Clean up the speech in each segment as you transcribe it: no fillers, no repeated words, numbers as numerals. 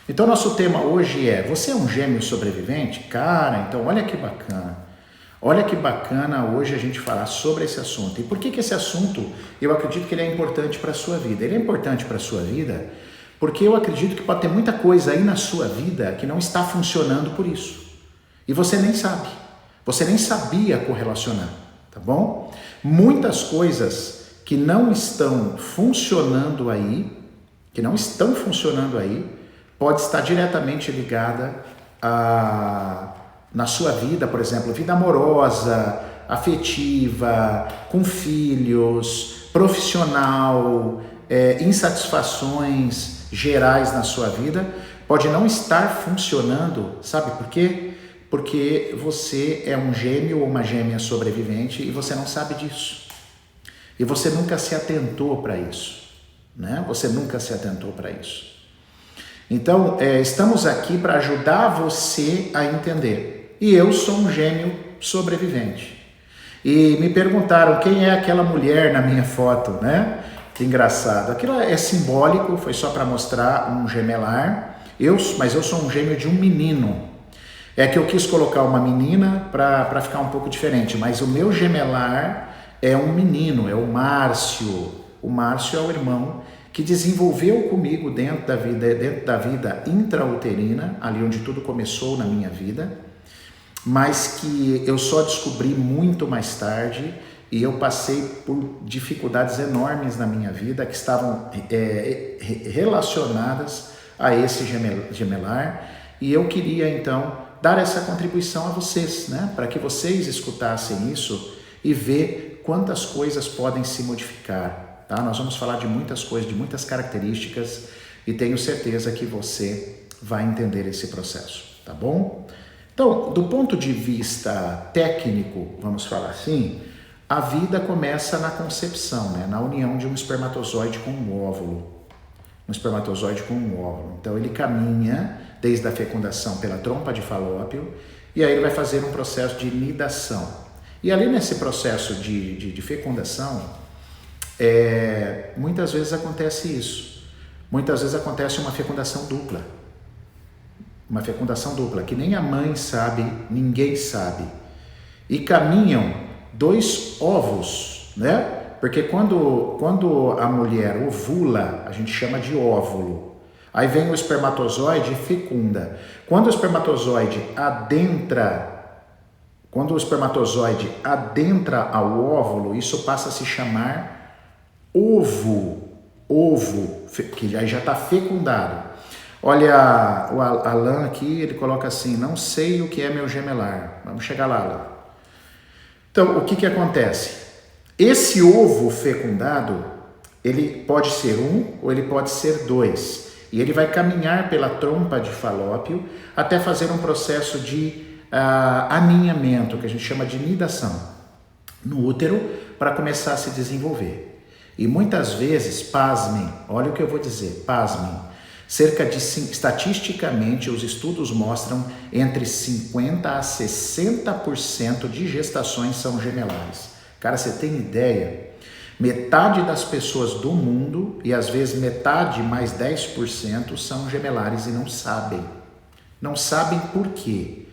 Então, nosso tema hoje é: você é um gêmeo sobrevivente? Cara, então olha que bacana. Olha que bacana hoje a gente falar sobre esse assunto. E por que esse assunto, eu acredito que ele é importante para a sua vida? Ele é importante para a sua vida porque eu acredito que pode ter muita coisa aí na sua vida que não está funcionando por isso. E você nem sabe. Você nem sabia correlacionar, tá bom? Muitas coisas que não estão funcionando aí, pode estar diretamente ligada na sua vida, por exemplo, vida amorosa, afetiva, com filhos, profissional, insatisfações gerais na sua vida, pode não estar funcionando, sabe por quê? Porque você é um gêmeo ou uma gêmea sobrevivente e você não sabe disso. E você nunca se atentou para isso, né? Você nunca se atentou para isso. Então, estamos aqui para ajudar você a entender. E eu sou um gêmeo sobrevivente. E me perguntaram quem é aquela mulher na minha foto, né? Que engraçado. Aquilo é simbólico, foi só para mostrar um gemelar. Mas eu sou um gêmeo de um menino. É que eu quis colocar uma menina para ficar um pouco diferente. Mas o meu gemelar é um menino, é o Márcio. O Márcio é o irmão que desenvolveu comigo dentro da vida intrauterina, ali onde tudo começou na minha vida, mas que eu só descobri muito mais tarde e eu passei por dificuldades enormes na minha vida que estavam relacionadas a esse gemelar, e eu queria então dar essa contribuição a vocês, né? Para que vocês escutassem isso e ver quantas coisas podem se modificar. Tá? Nós vamos falar de muitas coisas, de muitas características, e tenho certeza que você vai entender esse processo, tá bom? Então, do ponto de vista técnico, vamos falar assim, a vida começa na concepção, né? Na união de um espermatozoide com um óvulo. Um espermatozoide com um óvulo. Então, ele caminha desde a fecundação pela trompa de Falópio, e aí ele vai fazer um processo de nidação. E ali nesse processo de fecundação, muitas vezes acontece isso. Muitas vezes acontece uma fecundação dupla. Uma fecundação dupla, que nem a mãe sabe, ninguém sabe. E caminham dois ovos, né? Porque quando a mulher ovula, a gente chama de óvulo. Aí vem o espermatozoide e fecunda. Quando o espermatozoide adentra ao óvulo, isso passa a se chamar ovo, que já está fecundado. Olha, o Alan aqui, ele coloca assim: não sei o que é meu gemelar. Vamos chegar lá, Alan. Então, o que acontece? Esse ovo fecundado, ele pode ser um ou ele pode ser dois. E ele vai caminhar pela trompa de Falópio até fazer um processo de aninhamento, que a gente chama de nidação, no útero, para começar a se desenvolver. E muitas vezes, pasmem, olha o que eu vou dizer, pasmem, estatisticamente, os estudos mostram entre 50% a 60% de gestações são gemelares. Cara, você tem ideia? Metade das pessoas do mundo, e às vezes metade mais 10%, são gemelares e não sabem. Não sabem por quê?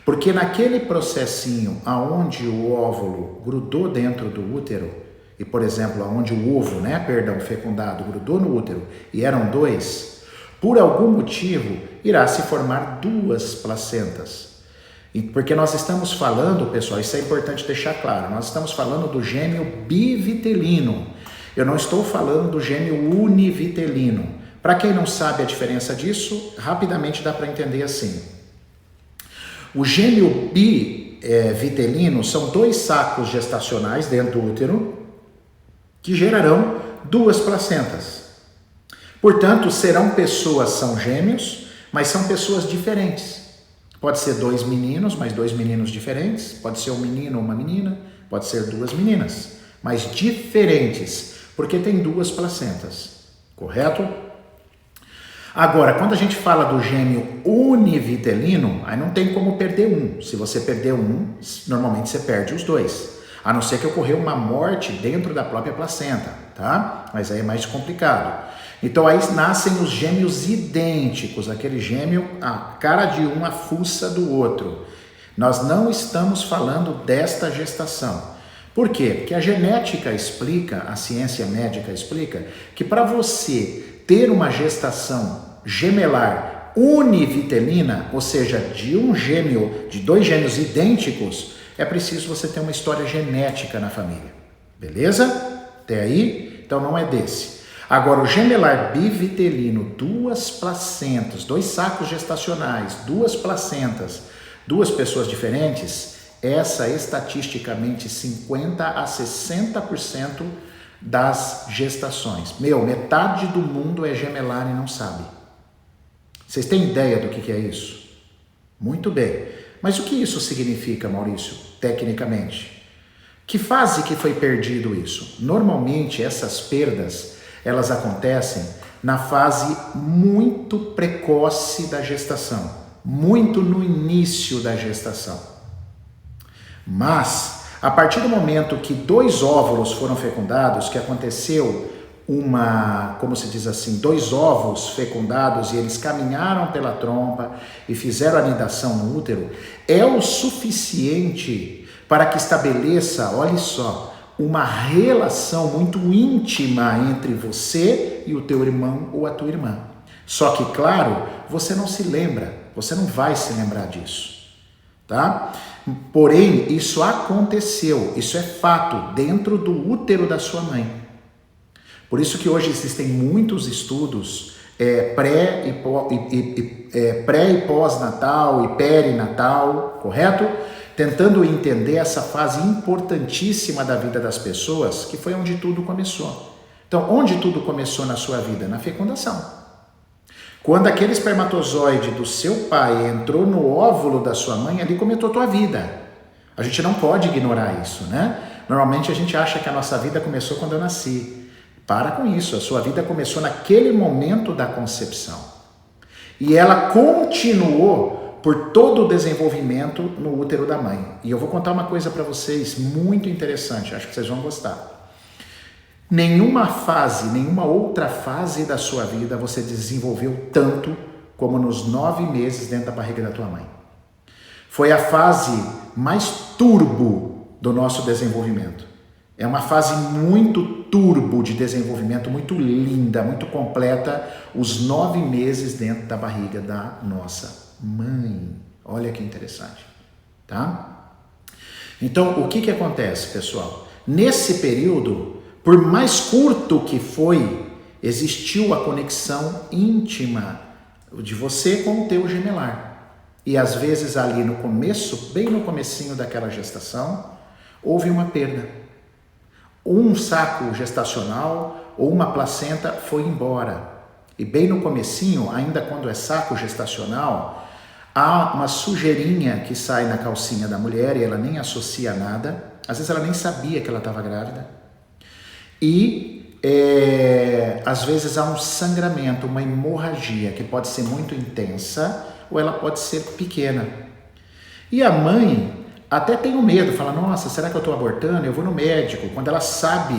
Porque naquele processinho aonde o óvulo grudou dentro do útero, e por exemplo, aonde o ovo, fecundado, grudou no útero e eram dois, por algum motivo irá se formar duas placentas. Porque nós estamos falando, pessoal, isso é importante deixar claro, nós estamos falando do gêmeo bivitelino. Eu não estou falando do gêmeo univitelino. Para quem não sabe a diferença disso, rapidamente dá para entender assim. O gêmeo bivitelino são dois sacos gestacionais dentro do útero que gerarão duas placentas. Portanto, são gêmeos, mas são pessoas diferentes. Pode ser dois meninos, mas dois meninos diferentes. Pode ser um menino ou uma menina. Pode ser duas meninas, mas diferentes, porque tem duas placentas. Correto? Agora, quando a gente fala do gêmeo univitelino, aí não tem como perder um. Se você perder um, normalmente você perde os dois. A não ser que ocorreu uma morte dentro da própria placenta, tá? Mas aí é mais complicado. Então aí nascem os gêmeos idênticos, aquele gêmeo, a cara de um, a fuça do outro. Nós não estamos falando desta gestação. Por quê? Porque a genética explica, a ciência médica explica, que para você ter uma gestação gemelar univitelina, ou seja, de dois gêmeos idênticos, é preciso você ter uma história genética na família. Beleza? Até aí? Então não é desse. Agora, o gemelar bivitelino, duas placentas, dois sacos gestacionais, duas placentas, duas pessoas diferentes, essa estatisticamente 50% a 60% das gestações. Metade do mundo é gemelar e não sabe. Vocês têm ideia do que é isso? Muito bem. Mas o que isso significa, Maurício, tecnicamente? Que fase que foi perdido isso? Normalmente essas perdas, elas acontecem na fase muito precoce da gestação, muito no início da gestação. Mas, a partir do momento que dois óvulos foram fecundados, que aconteceu como se diz assim, dois ovos fecundados e eles caminharam pela trompa e fizeram a anidação no útero, é o suficiente para que estabeleça, olha só, uma relação muito íntima entre você e o teu irmão ou a tua irmã. Só que, claro, você não se lembra, você não vai se lembrar disso, tá? Porém, isso aconteceu, isso é fato, dentro do útero da sua mãe. Por isso que hoje existem muitos estudos pré e pós-natal e perinatal, correto? Tentando entender essa fase importantíssima da vida das pessoas, que foi onde tudo começou. Então, onde tudo começou na sua vida? Na fecundação. Quando aquele espermatozoide do seu pai entrou no óvulo da sua mãe, ali começou a tua vida. A gente não pode ignorar isso, né? Normalmente a gente acha que a nossa vida começou quando eu nasci. Para com isso, a sua vida começou naquele momento da concepção. E ela continuou por todo o desenvolvimento no útero da mãe. E eu vou contar uma coisa para vocês muito interessante, acho que vocês vão gostar. Nenhuma outra fase da sua vida você desenvolveu tanto como nos 9 meses dentro da barriga da tua mãe. Foi a fase mais turbo do nosso desenvolvimento. É uma fase muito turbo de desenvolvimento, muito linda, muito completa, os 9 meses dentro da barriga da nossa mãe. Olha que interessante, tá? Então, o que acontece, pessoal? Nesse período, por mais curto que foi, existiu a conexão íntima de você com o teu gemelar. E às vezes ali no começo, bem no comecinho daquela gestação, houve uma perda. Um saco gestacional ou uma placenta foi embora. E bem no comecinho, ainda quando é saco gestacional, há uma sujeirinha que sai na calcinha da mulher e ela nem associa nada. Às vezes ela nem sabia que ela estava grávida. E às vezes há um sangramento, uma hemorragia que pode ser muito intensa ou ela pode ser pequena. E a mãe até tem o medo, fala, nossa, será que eu estou abortando? Eu vou no médico. Quando ela sabe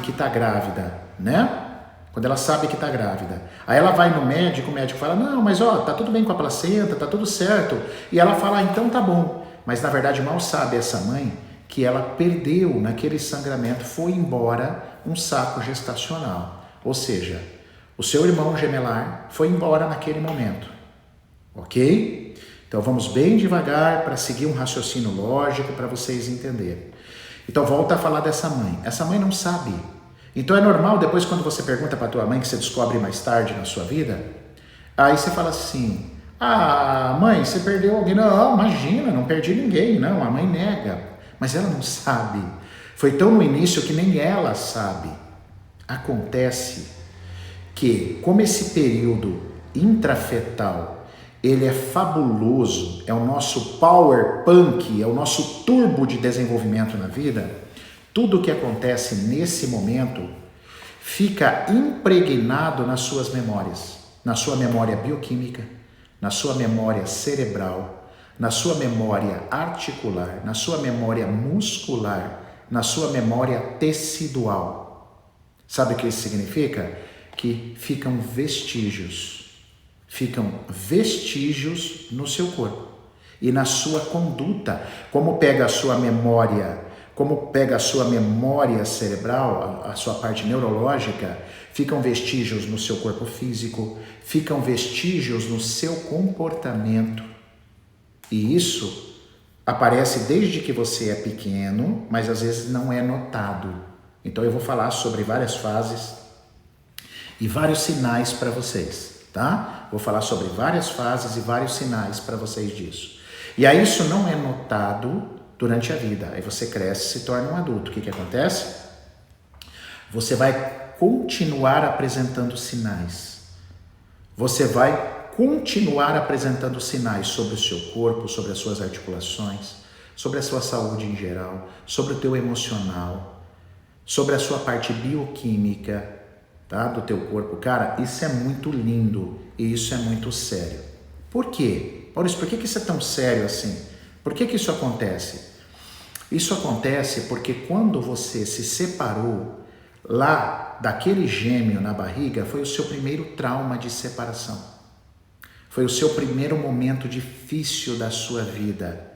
que está grávida, né? Quando ela sabe que está grávida. Aí ela vai no médico, o médico fala, não, mas tá tudo bem com a placenta, tá tudo certo. E ela fala, então tá bom. Mas na verdade mal sabe essa mãe que ela perdeu naquele sangramento, foi embora um saco gestacional. Ou seja, o seu irmão gemelar foi embora naquele momento. Ok? Então vamos bem devagar para seguir um raciocínio lógico para vocês entenderem. Então volta a falar dessa mãe. Essa mãe não sabe. Então é normal depois quando você pergunta para tua mãe, que você descobre mais tarde na sua vida, aí você fala assim, mãe, você perdeu alguém? Não, imagina, não perdi ninguém. Não, a mãe nega. Mas ela não sabe. Foi tão no início que nem ela sabe. Acontece que como esse período intrafetal ele é fabuloso, é o nosso power punk, é o nosso turbo de desenvolvimento na vida, tudo que acontece nesse momento fica impregnado nas suas memórias, na sua memória bioquímica, na sua memória cerebral, na sua memória articular, na sua memória muscular, na sua memória tecidual. Sabe o que isso significa? Que ficam vestígios no seu corpo e na sua conduta. Como pega a sua memória cerebral, a sua parte neurológica, ficam vestígios no seu corpo físico, ficam vestígios no seu comportamento. E isso aparece desde que você é pequeno, mas às vezes não é notado. Então eu vou falar sobre várias fases e vários sinais para vocês, tá? Vou falar sobre várias fases e vários sinais para vocês disso. E aí isso não é notado durante a vida. Aí você cresce e se torna um adulto. O que acontece? Você vai continuar apresentando sinais. Você vai continuar apresentando sinais sobre o seu corpo, sobre as suas articulações, sobre a sua saúde em geral, sobre o teu emocional, sobre a sua parte bioquímica, tá, do teu corpo. Cara, isso é muito lindo e isso é muito sério. Por quê? Maurício, por que isso é tão sério assim? Por que isso acontece? Isso acontece porque quando você se separou lá daquele gêmeo na barriga, foi o seu primeiro trauma de separação. Foi o seu primeiro momento difícil da sua vida.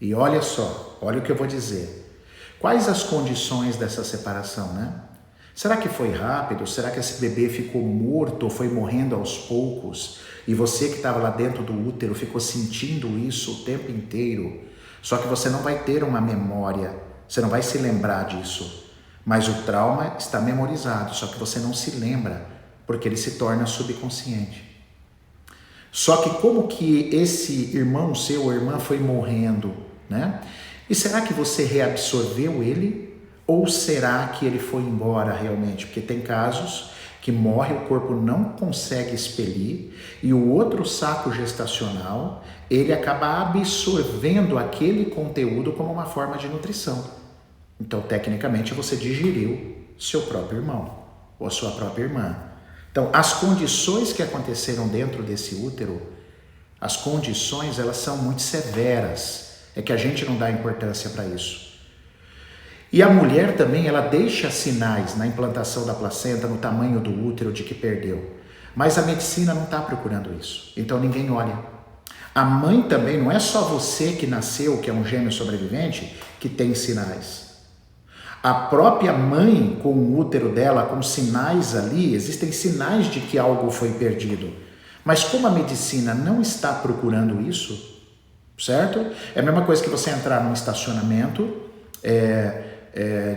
E olha só, olha o que eu vou dizer. Quais as condições dessa separação, né? Será que foi rápido? Será que esse bebê ficou morto ou foi morrendo aos poucos? E você que estava lá dentro do útero ficou sentindo isso o tempo inteiro? Só que você não vai ter uma memória, você não vai se lembrar disso. Mas o trauma está memorizado, só que você não se lembra, porque ele se torna subconsciente. Só que como que esse irmão seu ou irmã foi morrendo, né? E será que você reabsorveu ele? Ou será que ele foi embora realmente? Porque tem casos que morre, o corpo não consegue expelir e o outro saco gestacional, ele acaba absorvendo aquele conteúdo como uma forma de nutrição. Então, tecnicamente, você digeriu seu próprio irmão ou a sua própria irmã. Então, as condições que aconteceram dentro desse útero, as condições, elas são muito severas. É que a gente não dá importância para isso. E a mulher também, ela deixa sinais na implantação da placenta, no tamanho do útero, de que perdeu. Mas a medicina não está procurando isso. Então, ninguém olha. A mãe também, não é só você que nasceu, que é um gêmeo sobrevivente, que tem sinais. A própria mãe, com o útero dela, com sinais ali, existem sinais de que algo foi perdido. Mas como a medicina não está procurando isso, certo? É a mesma coisa que você entrar num estacionamento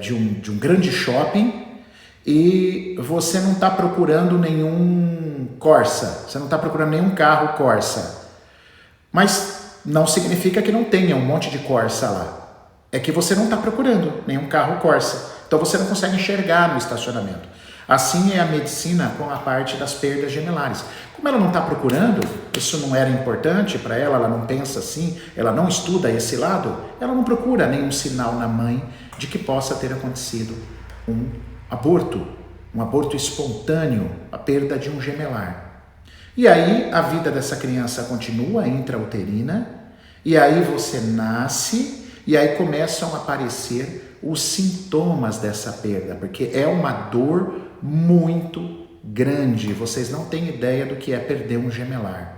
de um grande shopping e você não está procurando nenhum Corsa, você não está procurando nenhum carro Corsa. Mas não significa que não tenha um monte de Corsa lá. É que você não está procurando nenhum carro Corsa. Então você não consegue enxergar no estacionamento. Assim é a medicina com a parte das perdas gemelares. Como ela não está procurando, isso não era importante para ela, ela não pensa assim, ela não estuda esse lado, ela não procura nenhum sinal na mãe de que possa ter acontecido um aborto espontâneo, a perda de um gemelar. E aí a vida dessa criança continua intrauterina, e aí você nasce. E aí começam a aparecer os sintomas dessa perda, porque é uma dor muito grande. Vocês não têm ideia do que é perder um gemelar.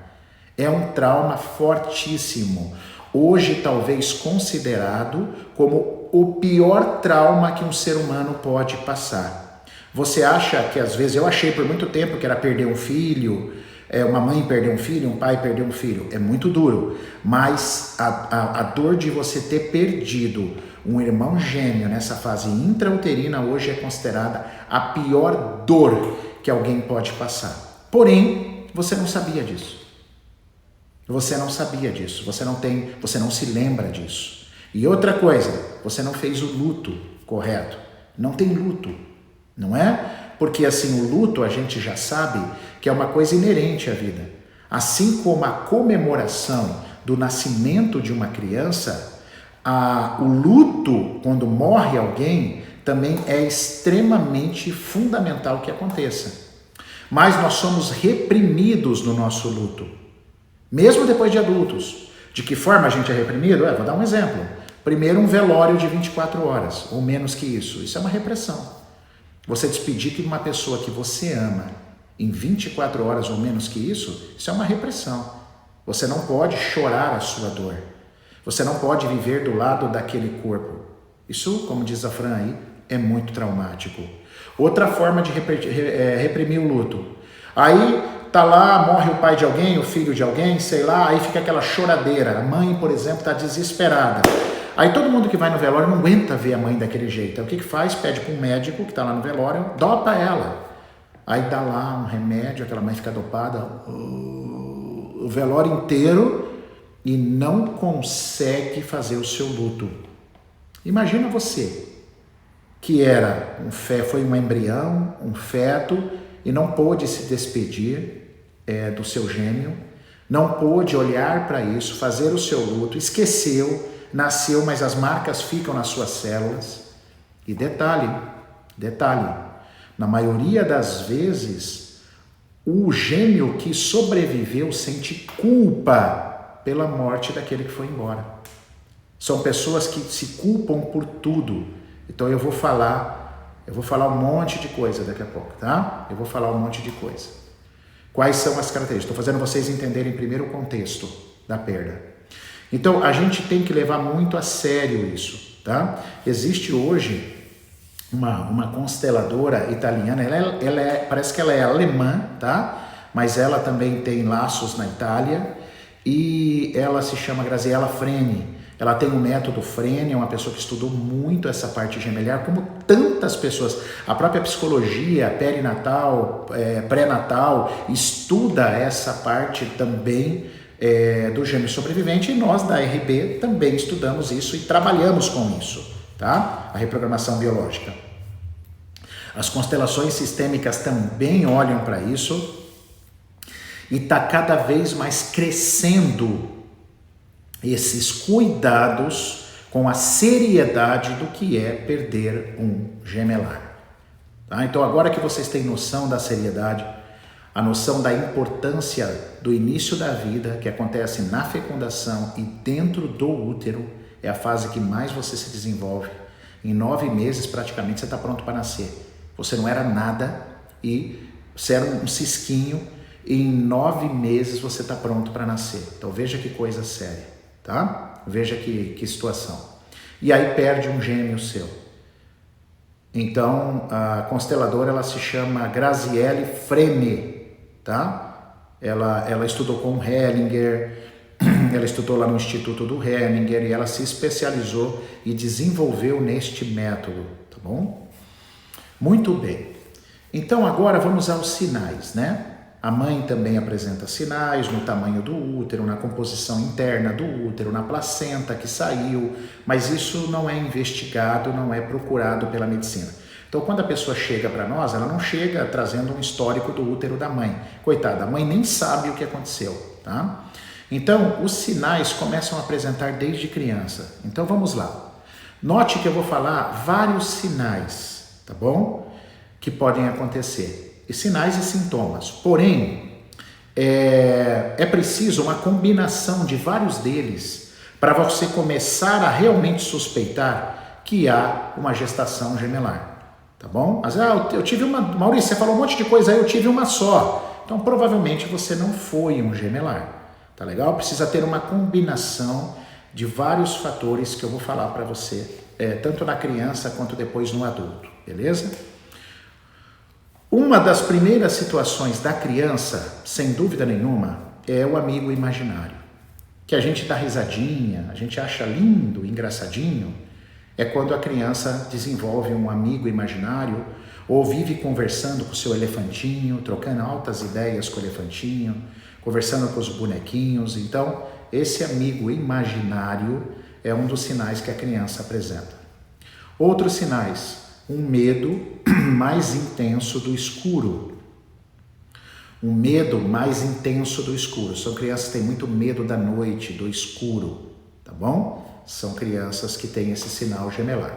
É um trauma fortíssimo. Hoje talvez considerado como o pior trauma que um ser humano pode passar. Você acha que às vezes, eu achei por muito tempo que era perder um filho, uma mãe perder um filho, um pai perder um filho, é muito duro, mas a dor de você ter perdido um irmão gêmeo nessa fase intrauterina hoje é considerada a pior dor que alguém pode passar. Porém, você não sabia disso. Você não sabia disso, você não se lembra disso. E outra coisa, você não fez o luto correto. Não tem luto, não é? Porque assim, o luto a gente já sabe que é uma coisa inerente à vida. Assim como a comemoração do nascimento de uma criança, o luto, quando morre alguém, também é extremamente fundamental que aconteça. Mas nós somos reprimidos no nosso luto, mesmo depois de adultos. De que forma a gente é reprimido? Vou dar um exemplo. Primeiro, um velório de 24 horas, ou menos que isso. Isso é uma repressão. Você despedir de uma pessoa que você ama em 24 horas ou menos que isso é uma repressão. Você não pode chorar a sua dor. Você não pode viver do lado daquele corpo. Isso, como diz a Fran aí, é muito traumático. Outra forma de reprimir o luto. Aí tá lá, morre o pai de alguém, o filho de alguém, sei lá, aí fica aquela choradeira. A mãe, por exemplo, está desesperada. Aí todo mundo que vai no velório não aguenta ver a mãe daquele jeito. Aí o que faz? Pede para um médico que está lá no velório, dopa ela. Aí dá lá um remédio, aquela mãe fica dopada o velório inteiro e não consegue fazer o seu luto. Imagina você, que era foi um embrião, um feto, e não pôde se despedir do seu gêmeo, não pôde olhar para isso, fazer o seu luto, esqueceu, nasceu, mas as marcas ficam nas suas células. E detalhe, na maioria das vezes, o gêmeo que sobreviveu sente culpa pela morte daquele que foi embora. São pessoas que se culpam por tudo. Então eu vou falar um monte de coisa daqui a pouco, tá? Eu vou falar um monte de coisa. Quais são as características? Estou fazendo vocês entenderem primeiro o contexto da perda. Então a gente tem que levar muito a sério isso, tá? Existe hoje uma consteladora italiana, parece que ela é alemã, tá? Mas ela também tem laços na Itália e ela se chama Graziella Freni. Ela tem o método Freni, é uma pessoa que estudou muito essa parte gemelar, como tantas pessoas. A própria psicologia perinatal, pré-natal, estuda essa parte também do gêmeo sobrevivente, e nós da RB também estudamos isso e trabalhamos com isso, tá? A reprogramação biológica. As constelações sistêmicas também olham para isso e está cada vez mais crescendo esses cuidados com a seriedade do que é perder um gemelar. Tá? Então agora que vocês têm noção da seriedade, a noção da importância do início da vida, que acontece na fecundação e dentro do útero, é a fase que mais você se desenvolve. Em 9 meses praticamente você está pronto para nascer. Você não era nada e você era um cisquinho e em 9 meses você está pronto para nascer. Então veja que coisa séria. Tá? Veja que situação. E aí perde um gêmeo seu. Então, a consteladora, ela se chama Graziella Freni, tá? Ela estudou com o Hellinger, ela estudou lá no Instituto do Hellinger e ela se especializou e desenvolveu neste método, tá bom? Muito bem. Então, agora vamos aos sinais, né? A mãe também apresenta sinais no tamanho do útero, na composição interna do útero, na placenta que saiu, mas isso não é investigado, não é procurado pela medicina. Então, quando a pessoa chega para nós, ela não chega trazendo um histórico do útero da mãe. Coitada, a mãe nem sabe o que aconteceu, tá? Então, os sinais começam a apresentar desde criança. Então, vamos lá. Note que eu vou falar vários sinais, tá bom? Que podem acontecer. E sinais e sintomas. Porém, é preciso uma combinação de vários deles para você começar a realmente suspeitar que há uma gestação gemelar. Tá bom? Mas eu tive uma... Maurício, você falou um monte de coisa aí, eu tive uma só. Então, provavelmente você não foi um gemelar. Tá legal? Precisa ter uma combinação de vários fatores que eu vou falar para você, tanto na criança quanto depois no adulto. Beleza? Uma das primeiras situações da criança, sem dúvida nenhuma, é o amigo imaginário. Que a gente dá risadinha, a gente acha lindo, engraçadinho, é quando a criança desenvolve um amigo imaginário ou vive conversando com o seu elefantinho, trocando altas ideias com o elefantinho, conversando com os bonequinhos. Então, esse amigo imaginário é um dos sinais que a criança apresenta. Outros sinais: um medo mais intenso do escuro. Um medo mais intenso do escuro. São crianças que têm muito medo da noite, do escuro, tá bom? São crianças que têm esse sinal gemelar.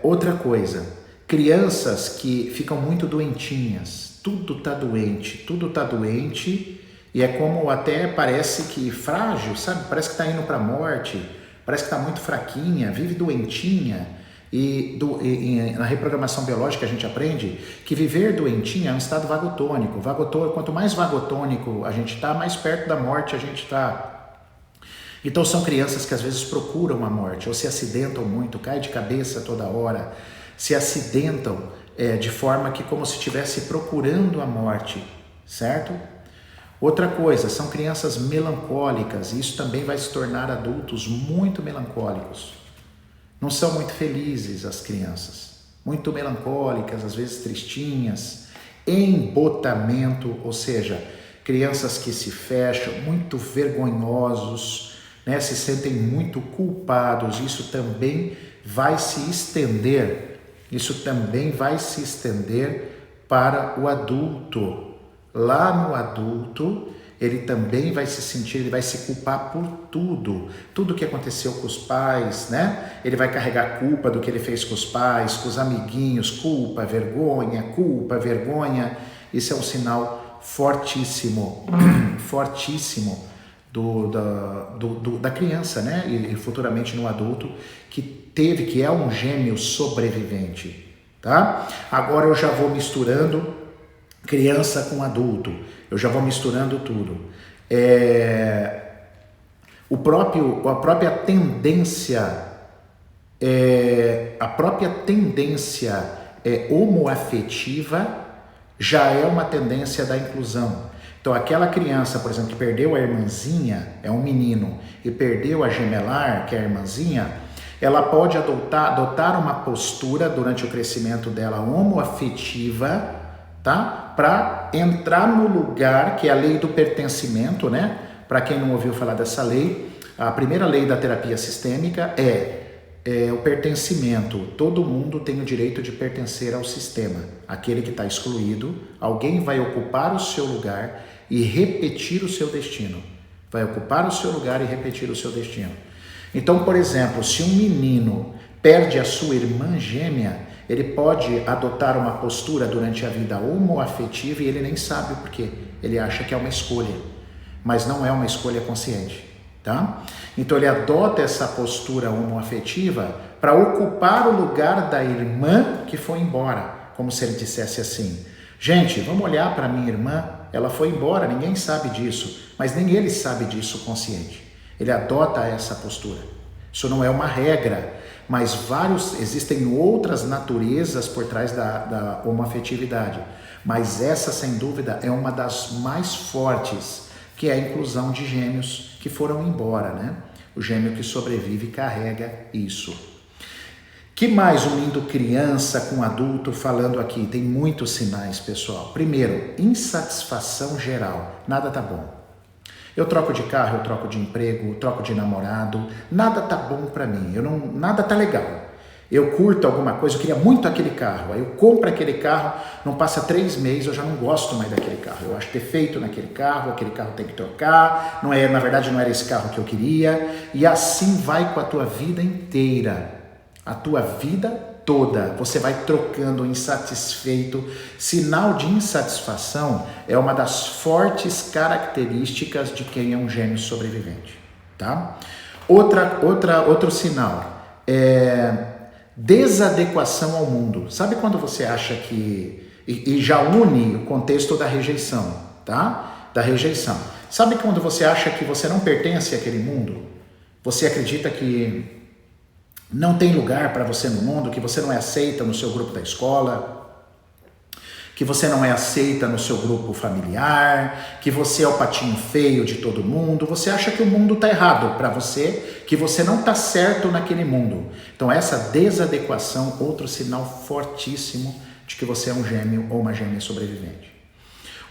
Outra coisa, crianças que ficam muito doentinhas. Tudo tá doente e é como até parece que frágil, sabe? Parece que tá indo para a morte. Parece que está muito fraquinha, vive doentinha. Na reprogramação biológica a gente aprende que viver doentinho é um estado vagotônico. Quanto mais vagotônico a gente está, mais perto da morte a gente está. Então são crianças que às vezes procuram a morte, ou se acidentam muito, caem de cabeça toda hora, se acidentam de forma que como se estivesse procurando a morte, certo? Outra coisa, são crianças melancólicas, e isso também vai se tornar adultos muito melancólicos. Não são muito felizes as crianças, muito melancólicas, às vezes tristinhas, embotamento, ou seja, crianças que se fecham, muito vergonhosos, né, se sentem muito culpados. Isso também vai se estender para o adulto. Lá no adulto, ele também vai se sentir, ele vai se culpar por tudo que aconteceu com os pais, né? Ele vai carregar a culpa do que ele fez com os pais, com os amiguinhos, culpa, vergonha. Isso é um sinal fortíssimo, fortíssimo da criança, né? E futuramente no adulto que é um gêmeo sobrevivente, tá? Agora eu já vou misturando criança com adulto, eu já vou misturando tudo. A própria tendência homoafetiva já é uma tendência da inclusão. Então aquela criança, por exemplo, que perdeu a irmãzinha, é um menino, e perdeu a gemelar, que é a irmãzinha, ela pode adotar uma postura durante o crescimento dela homoafetiva, tá? Para entrar no lugar, que é a lei do pertencimento, né? Para quem não ouviu falar dessa lei, a primeira lei da terapia sistêmica é o pertencimento. Todo mundo tem o direito de pertencer ao sistema. Aquele que está excluído, alguém vai ocupar o seu lugar e repetir o seu destino. Vai ocupar o seu lugar e repetir o seu destino. Então, por exemplo, se um menino perde a sua irmã gêmea, ele pode adotar uma postura durante a vida homoafetiva e ele nem sabe o porquê. Ele acha que é uma escolha, mas não é uma escolha consciente, tá? Então ele adota essa postura homoafetiva para ocupar o lugar da irmã que foi embora, como se ele dissesse assim: gente, vamos olhar para minha irmã, ela foi embora, ninguém sabe disso, mas nem ele sabe disso consciente. Ele adota essa postura. Isso não é uma regra, mas existem outras naturezas por trás da homoafetividade. Mas essa, sem dúvida, é uma das mais fortes, que é a inclusão de gêmeos que foram embora, né? O gêmeo que sobrevive carrega isso. Que mais unindo criança com adulto falando aqui? Tem muitos sinais, pessoal. Primeiro, insatisfação geral. Nada tá bom. Eu troco de carro, eu troco de emprego, eu troco de namorado, nada tá bom pra mim, nada tá legal. Eu curto alguma coisa, eu queria muito aquele carro, aí eu compro aquele carro, não passa 3 meses, eu já não gosto mais daquele carro. Eu acho defeito naquele carro, aquele carro tem que trocar, na verdade não era esse carro que eu queria, e assim vai com a tua vida inteira, a tua vida toda, você vai trocando insatisfeito. Sinal de insatisfação é uma das fortes características de quem é um gêmeo sobrevivente, tá? Outro sinal é desadequação ao mundo. Sabe quando você acha que... E já une o contexto da rejeição, tá? Da rejeição. Sabe quando você acha que você não pertence àquele mundo? Você acredita que não tem lugar para você no mundo, que você não é aceita no seu grupo da escola, que você não é aceita no seu grupo familiar, que você é o patinho feio de todo mundo. Você acha que o mundo está errado para você, que você não está certo naquele mundo. Então essa desadequação, outro sinal fortíssimo de que você é um gêmeo ou uma gêmea sobrevivente.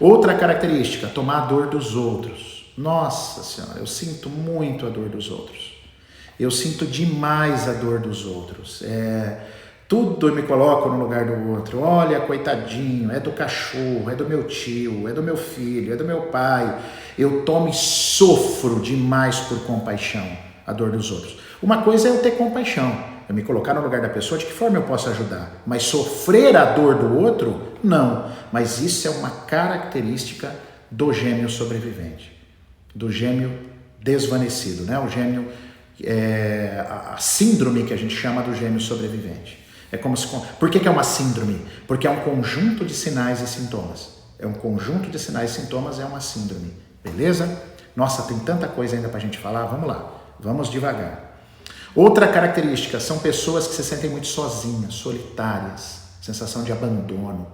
Outra característica, tomar a dor dos outros. Nossa Senhora, eu sinto muito a dor dos outros. Eu sinto demais a dor dos outros. Tudo eu me coloco no lugar do outro. Olha, coitadinho, é do cachorro, é do meu tio, é do meu filho, é do meu pai. Eu tomo e sofro demais por compaixão, a dor dos outros. Uma coisa é eu ter compaixão, eu me colocar no lugar da pessoa, de que forma eu posso ajudar? Mas sofrer a dor do outro, não. Mas isso é uma característica do gêmeo sobrevivente, do gêmeo desvanecido, né? O gêmeo a síndrome que a gente chama do gêmeo sobrevivente. É como se, por que é uma síndrome? Porque é um conjunto de sinais e sintomas. É um conjunto de sinais e sintomas, é uma síndrome. Beleza? Nossa, tem tanta coisa ainda para a gente falar. Vamos lá, vamos devagar. Outra característica, são pessoas que se sentem muito sozinhas, solitárias, sensação de abandono.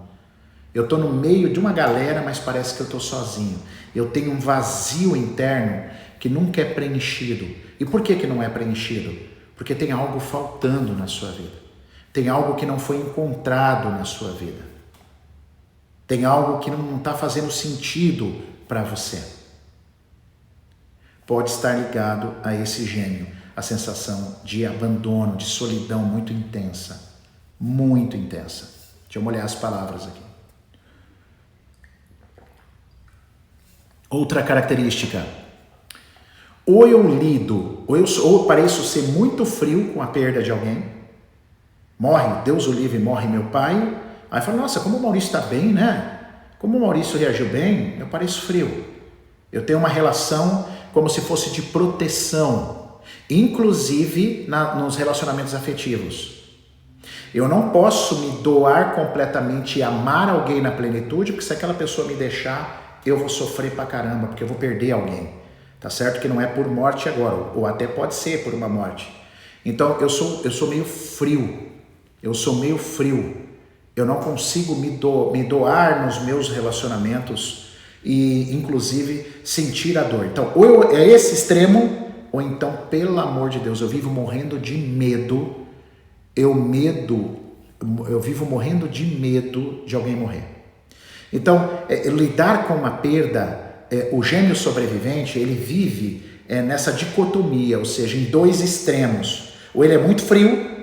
Eu estou no meio de uma galera, mas parece que eu estou sozinho. Eu tenho um vazio interno que nunca é preenchido. E por que não é preenchido? Porque tem algo faltando na sua vida. Tem algo que não foi encontrado na sua vida. Tem algo que não está fazendo sentido para você. Pode estar ligado a esse gêmeo, a sensação de abandono, de solidão muito intensa. Muito intensa. Deixa eu molhar as palavras aqui. Outra característica. Ou eu lido, ou eu pareço ser muito frio com a perda de alguém. Morre, Deus o livre, morre meu pai. Aí fala, nossa, como o Maurício está bem, né? Como o Maurício reagiu bem, eu pareço frio. Eu tenho uma relação como se fosse de proteção, inclusive nos relacionamentos afetivos. Eu não posso me doar completamente e amar alguém na plenitude, porque se aquela pessoa me deixar, eu vou sofrer pra caramba, porque eu vou perder alguém. Tá certo que não é por morte agora, ou até pode ser por uma morte. Então eu sou meio frio. Eu sou meio frio, eu não consigo me doar nos meus relacionamentos e, inclusive, sentir a dor. Então, ou é esse extremo, ou então, pelo amor de Deus, eu vivo morrendo de medo, eu vivo morrendo de medo de alguém morrer. Então, lidar com a perda, o gêmeo sobrevivente, ele vive nessa dicotomia, ou seja, em dois extremos. Ou ele é muito frio,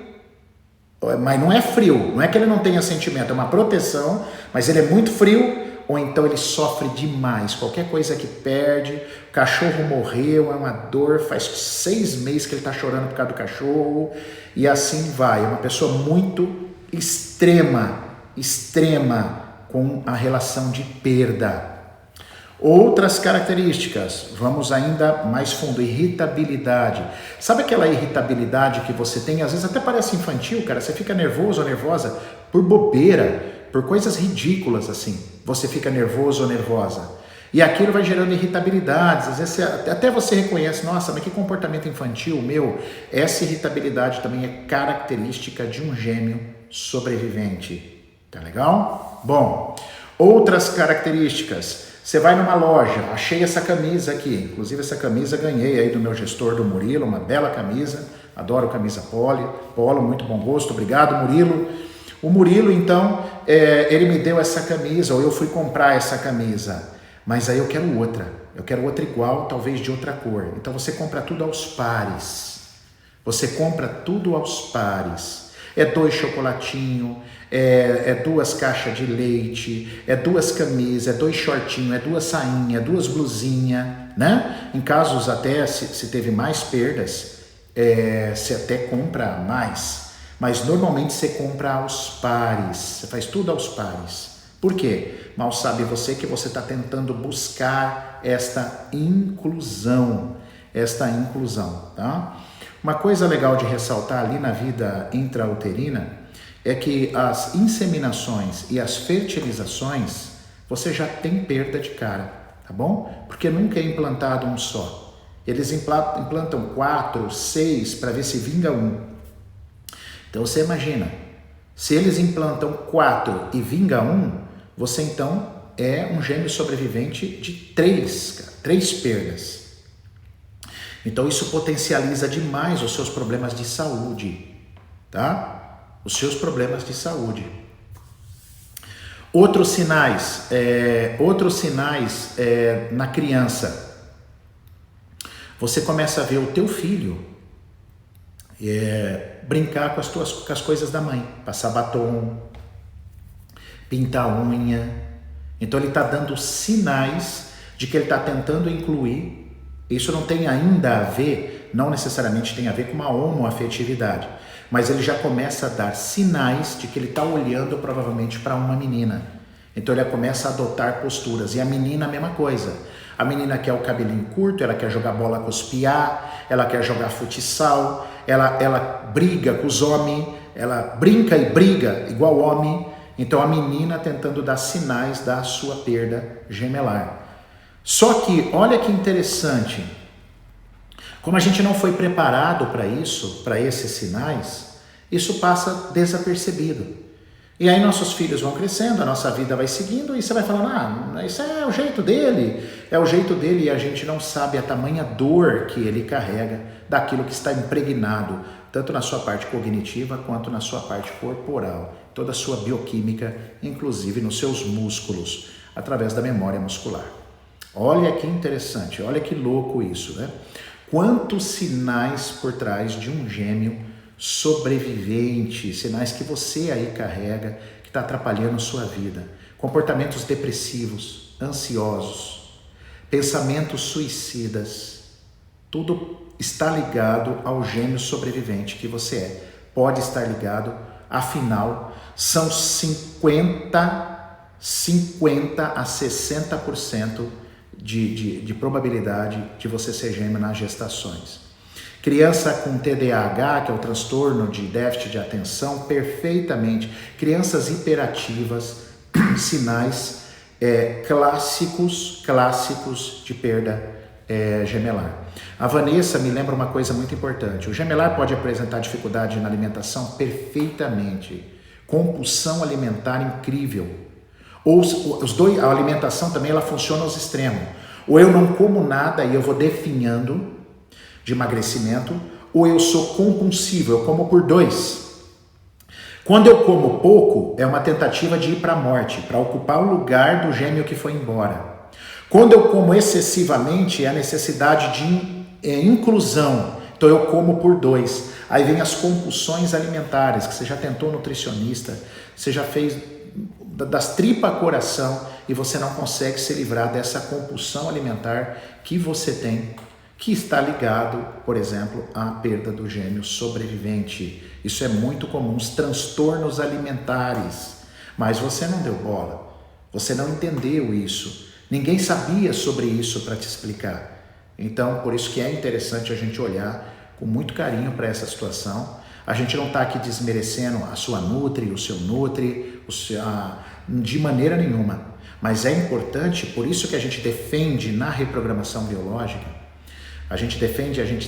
mas não é frio, não é que ele não tenha sentimento, é uma proteção, mas ele é muito frio, ou então ele sofre demais, qualquer coisa que perde, o cachorro morreu, é uma dor, faz 6 meses que ele está chorando por causa do cachorro, e assim vai, é uma pessoa muito extrema com a relação de perda. Outras características, vamos ainda mais fundo, irritabilidade. Sabe aquela irritabilidade que você tem, às vezes até parece infantil, cara, você fica nervoso ou nervosa por bobeira, por coisas ridículas assim, você fica nervoso ou nervosa. E aquilo vai gerando irritabilidades, às vezes até você reconhece, nossa, mas que comportamento infantil meu. Essa irritabilidade também é característica de um gêmeo sobrevivente. Tá legal? Bom, outras características. Você vai numa loja, achei essa camisa aqui, inclusive essa camisa ganhei aí do meu gestor do Murilo, uma bela camisa, adoro camisa polo, muito bom gosto, obrigado Murilo. O Murilo então, ele me deu essa camisa, ou eu fui comprar essa camisa, mas aí eu quero outra igual, talvez de outra cor. Então você compra tudo aos pares, é 2 chocolatinhos, é 2 caixas de leite, é 2 camisas, é 2 shortinhos, é 2 sainhas, é 2 blusinhas, né? Em casos até, se teve mais perdas, você até compra mais, mas normalmente você compra aos pares, você faz tudo aos pares. Por quê? Mal sabe você que você está tentando buscar esta inclusão, tá? Uma coisa legal de ressaltar ali na vida intrauterina é que as inseminações e as fertilizações, você já tem perda de cara, tá bom? Porque nunca é implantado um só. Eles implantam 4, 6 para ver se vinga um. Então você imagina, se eles implantam 4 e vinga um, você então é um gêmeo sobrevivente de 3 perdas. Então isso potencializa demais os seus problemas de saúde, tá? Os seus problemas de saúde. Outros sinais na criança. Você começa a ver o teu filho brincar com as coisas da mãe, passar batom, pintar unha. Então ele está dando sinais de que ele está tentando incluir. Isso não tem ainda a ver, não necessariamente tem a ver com uma homoafetividade, mas ele já começa a dar sinais de que ele está olhando provavelmente para uma menina. Então ele começa a adotar posturas. E a menina a mesma coisa. A menina quer o cabelinho curto, ela quer jogar bola com os piá, ela quer jogar futsal, ela briga com os homens, ela brinca e briga igual homem. Então a menina tentando dar sinais da sua perda gemelar. Só que, olha que interessante, como a gente não foi preparado para isso, para esses sinais, isso passa desapercebido. E aí nossos filhos vão crescendo, a nossa vida vai seguindo e você vai falando, isso é o jeito dele, e a gente não sabe a tamanha dor que ele carrega daquilo que está impregnado, tanto na sua parte cognitiva quanto na sua parte corporal, toda a sua bioquímica, inclusive nos seus músculos, através da memória muscular. Olha que interessante, olha que louco isso, né? Quantos sinais por trás de um gêmeo sobrevivente, sinais que você aí carrega, que está atrapalhando sua vida. Comportamentos depressivos, ansiosos, pensamentos suicidas, tudo está ligado ao gêmeo sobrevivente que você é. Pode estar ligado, afinal, são 50 a 60% de probabilidade de você ser gêmeo nas gestações. Criança com TDAH, que é o transtorno de déficit de atenção, perfeitamente. Crianças hiperativas, sinais clássicos de perda gemelar. A Vanessa me lembra uma coisa muito importante. O gemelar pode apresentar dificuldade na alimentação perfeitamente. Compulsão alimentar incrível. Ou os dois, a alimentação também ela funciona aos extremos. Ou eu não como nada e eu vou definhando de emagrecimento, ou eu sou compulsivo, eu como por 2. Quando eu como pouco, é uma tentativa de ir para a morte, para ocupar o lugar do gêmeo que foi embora. Quando eu como excessivamente, é a necessidade de inclusão, então eu como por 2. Aí vem as compulsões alimentares, que você já tentou nutricionista, você já fez das tripas coração e você não consegue se livrar dessa compulsão alimentar que você tem, que está ligado, por exemplo, à perda do gêmeo sobrevivente. Isso é muito comum, os transtornos alimentares. Mas você não deu bola, você não entendeu isso. Ninguém sabia sobre isso para te explicar. Então, por isso que é interessante a gente olhar com muito carinho para essa situação. A gente não está aqui desmerecendo a sua nutri, o seu nutri, de maneira nenhuma. Mas é importante, por isso que a gente defende na reprogramação biológica, a gente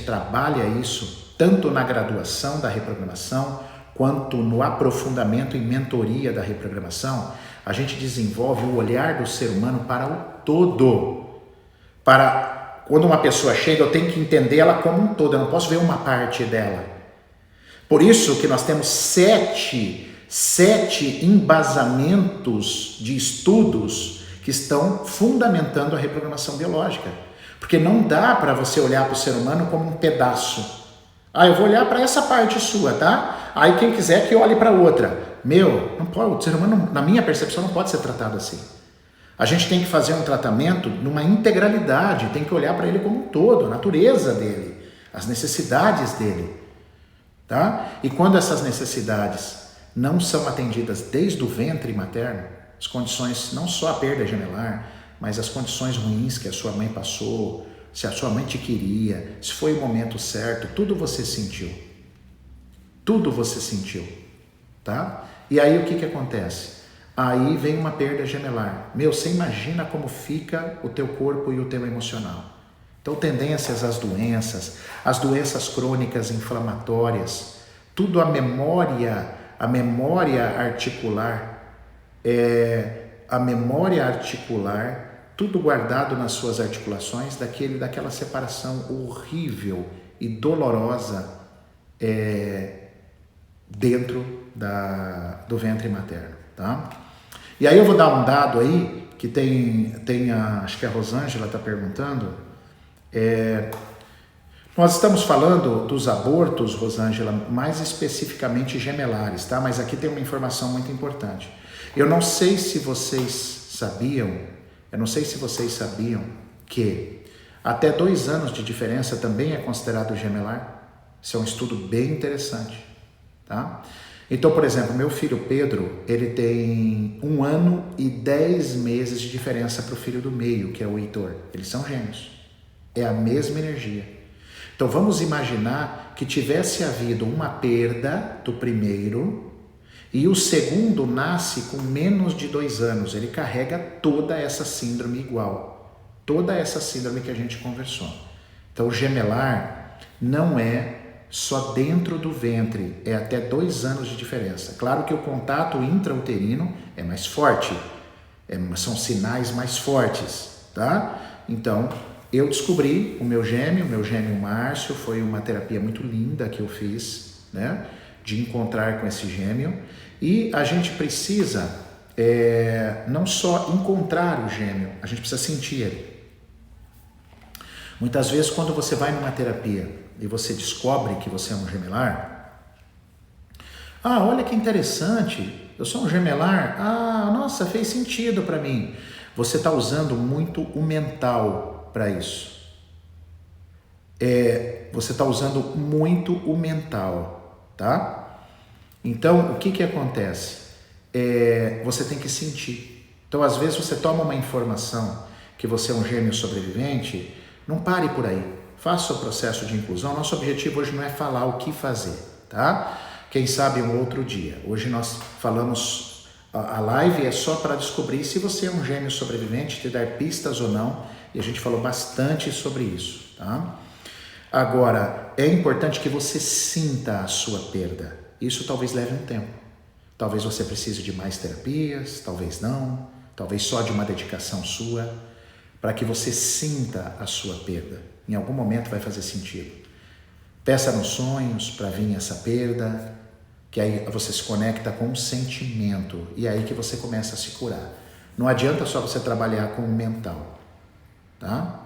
trabalha isso tanto na graduação da reprogramação, quanto no aprofundamento e mentoria da reprogramação. A gente desenvolve o olhar do ser humano para o todo. Para quando uma pessoa chega, eu tenho que entender ela como um todo, eu não posso ver uma parte dela. Por isso que nós temos sete embasamentos de estudos que estão fundamentando a reprogramação biológica. Porque não dá para você olhar para o ser humano como um pedaço. Eu vou olhar para essa parte sua, tá? Aí quem quiser que olhe para outra. Não pode, o ser humano, na minha percepção, não pode ser tratado assim. A gente tem que fazer um tratamento numa integralidade, tem que olhar para ele como um todo, a natureza dele, as necessidades dele, tá? E quando essas necessidades não são atendidas desde o ventre materno, as condições, não só a perda gemelar, mas as condições ruins que a sua mãe passou, se a sua mãe te queria, se foi o momento certo, tudo você sentiu. Tudo você sentiu, tá? E aí o que acontece? Aí vem uma perda gemelar. Você imagina como fica o teu corpo e o teu emocional. Então tendências às doenças, as doenças crônicas inflamatórias, tudo a memória articular, tudo guardado nas suas articulações daquela separação horrível e dolorosa dentro do ventre materno, tá? E aí eu vou dar um dado aí que acho que a Rosângela está perguntando. Nós estamos falando dos abortos, Rosângela, mais especificamente gemelares, tá? Mas aqui tem uma informação muito importante. Eu não sei se vocês sabiam que até 2 anos de diferença também é considerado gemelar. Isso é um estudo bem interessante, tá? Então, por exemplo, meu filho Pedro, ele tem 1 ano e 10 meses de diferença para o filho do meio, que é o Heitor. Eles são gêmeos. É a mesma energia. Então, vamos imaginar que tivesse havido uma perda do primeiro e o segundo nasce com menos de 2 anos. Ele carrega toda essa síndrome igual. Toda essa síndrome que a gente conversou. Então, o gemelar não é só dentro do ventre, é até 2 anos de diferença. Claro que o contato intrauterino é mais forte, são sinais mais fortes, tá? Então, eu descobri o meu gêmeo Márcio, foi uma terapia muito linda que eu fiz, né? De encontrar com esse gêmeo. E a gente precisa não só encontrar o gêmeo, a gente precisa sentir ele. Muitas vezes, quando você vai numa terapia e você descobre que você é um gemelar, olha que interessante, eu sou um gemelar, nossa, fez sentido para mim. Você está usando muito o mental para isso. Você está usando muito o mental, tá? Então, o que acontece? Você tem que sentir. Então, às vezes, você toma uma informação que você é um gêmeo sobrevivente, não pare por aí. Faça o processo de inclusão. Nosso objetivo hoje não é falar o que fazer, tá? Quem sabe um outro dia. Hoje nós falamos, a live é só para descobrir se você é um gêmeo sobrevivente, te dar pistas ou não, e a gente falou bastante sobre isso, tá? Agora, é importante que você sinta a sua perda. Isso talvez leve um tempo. Talvez você precise de mais terapias, talvez não, talvez só de uma dedicação sua, para que você sinta a sua perda. Em algum momento vai fazer sentido. Peça nos sonhos para vir essa perda, que aí você se conecta com um sentimento e é aí que você começa a se curar. Não adianta só você trabalhar com o mental, tá?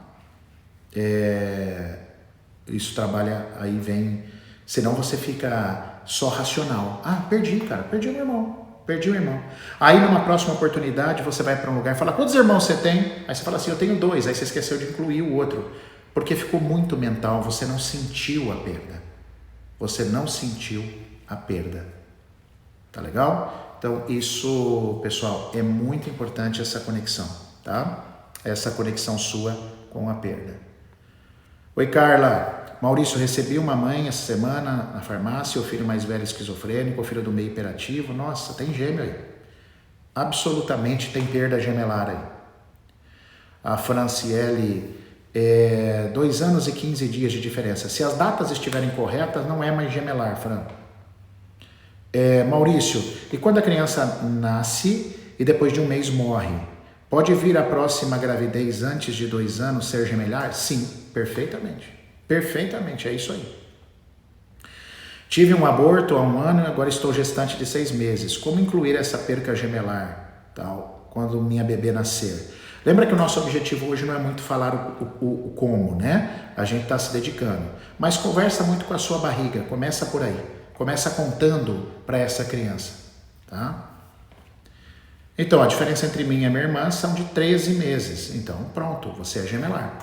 Isso trabalha, aí vem, senão você fica só racional. Perdi o meu irmão. Aí numa próxima oportunidade você vai para um lugar e fala, quantos irmãos você tem? Aí você fala assim, eu tenho 2, aí você esqueceu de incluir o outro. Porque ficou muito mental, você não sentiu a perda. Você não sentiu a perda. Tá legal? Então isso, pessoal, é muito importante essa conexão, tá? Essa conexão sua com a perda. Oi, Carla. Maurício, recebi uma mãe essa semana na farmácia, o filho mais velho esquizofrênico, o filho do meio hiperativo. Nossa, tem gêmeo aí. Absolutamente tem perda gemelar aí. A Franciele... 2 anos e 15 dias de diferença. Se as datas estiverem corretas, não é mais gemelar, Fran. Maurício, e quando a criança nasce e depois de 1 mês morre, pode vir a próxima gravidez antes de 2 anos ser gemelar? Sim, perfeitamente. Perfeitamente, é isso aí. Tive um aborto há 1 ano e agora estou gestante de 6 meses. Como incluir essa perca gemelar, tal, quando minha bebê nascer? Lembra que o nosso objetivo hoje não é muito falar o como, né? A gente está se dedicando. Mas conversa muito com a sua barriga, começa por aí. Começa contando para essa criança, tá? Então, a diferença entre mim e a minha irmã são de 13 meses. Então, pronto, você é gemelar.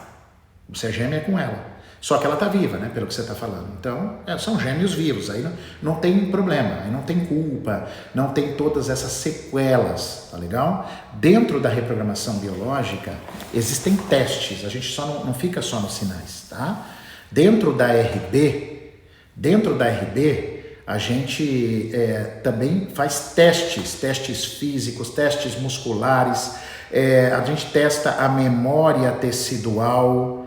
Você é gêmea com ela. Só que ela está viva, né? Pelo que você está falando. Então, são gêmeos vivos. Aí não tem problema, aí não tem culpa, não tem todas essas sequelas, tá legal? Dentro da reprogramação biológica, existem testes. A gente só não fica só nos sinais, tá? Dentro da RB, a gente também faz testes físicos, testes musculares, a gente testa a memória tecidual,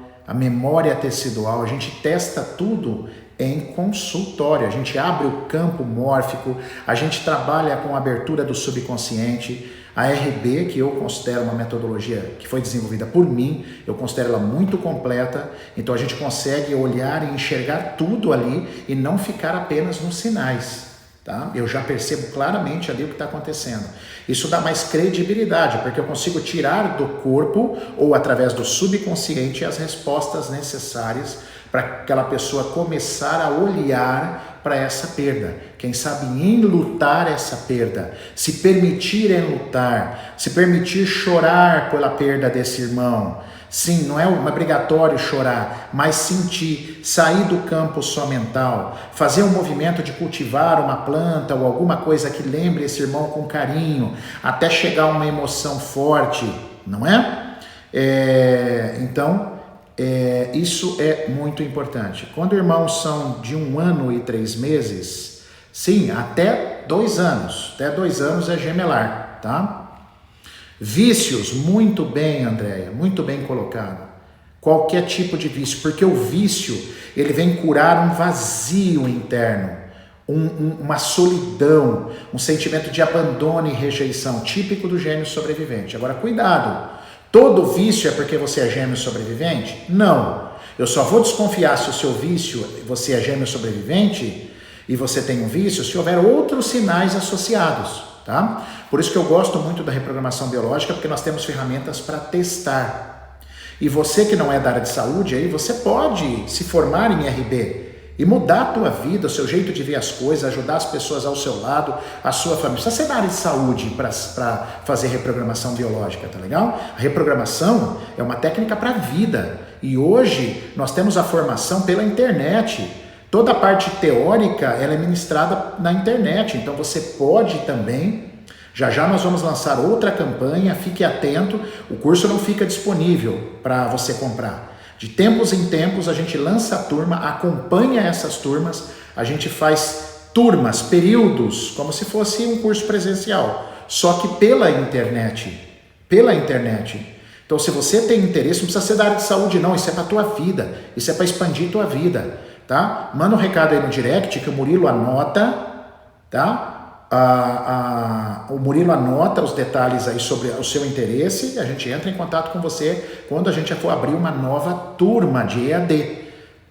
a gente testa tudo em consultório, a gente abre o campo mórfico, a gente trabalha com a abertura do subconsciente. A RB, que eu considero uma metodologia que foi desenvolvida por mim, eu considero ela muito completa, então a gente consegue olhar e enxergar tudo ali e não ficar apenas nos sinais, tá? Eu já percebo claramente ali o que está acontecendo. Isso dá mais credibilidade, porque eu consigo tirar do corpo ou através do subconsciente as respostas necessárias para aquela pessoa começar a olhar para essa perda. Quem sabe enlutar essa perda, se permitir enlutar, se permitir chorar pela perda desse irmão. Sim, não é obrigatório chorar, mas sentir, sair do campo só mental, fazer um movimento de cultivar uma planta ou alguma coisa que lembre esse irmão com carinho, até chegar a uma emoção forte, não é? Então, isso é muito importante. Quando irmãos são de 1 ano e 3 meses, sim, até 2 anos. Até 2 anos é gemelar, tá? Vícios, muito bem, Andréia, muito bem colocado. Qualquer tipo de vício, porque o vício, ele vem curar um vazio interno, uma solidão, um sentimento de abandono e rejeição, típico do gêmeo sobrevivente. Agora, cuidado, todo vício é porque você é gêmeo sobrevivente? Não. Eu só vou desconfiar se o seu vício, você é gêmeo sobrevivente e você tem um vício, se houver outros sinais associados. Tá? Por isso que eu gosto muito da reprogramação biológica, porque nós temos ferramentas para testar. E você que não é da área de saúde, aí você pode se formar em RB e mudar a tua vida, o seu jeito de ver as coisas, ajudar as pessoas ao seu lado, a sua família. Precisa ser da área de saúde para fazer reprogramação biológica, tá legal? A reprogramação é uma técnica para a vida. E hoje nós temos a formação pela internet. Toda a parte teórica ela é ministrada na internet, então você pode também, já nós vamos lançar outra campanha, fique atento, o curso não fica disponível para você comprar. De tempos em tempos a gente lança a turma, acompanha essas turmas, a gente faz turmas, períodos, como se fosse um curso presencial, só que pela internet. Então se você tem interesse, não precisa ser da área de saúde não, isso é para a tua vida, isso é para expandir a tua vida. Tá? Manda um recado aí no direct que o Murilo anota, tá? O Murilo anota os detalhes aí sobre o seu interesse e a gente entra em contato com você quando a gente for abrir uma nova turma de EAD,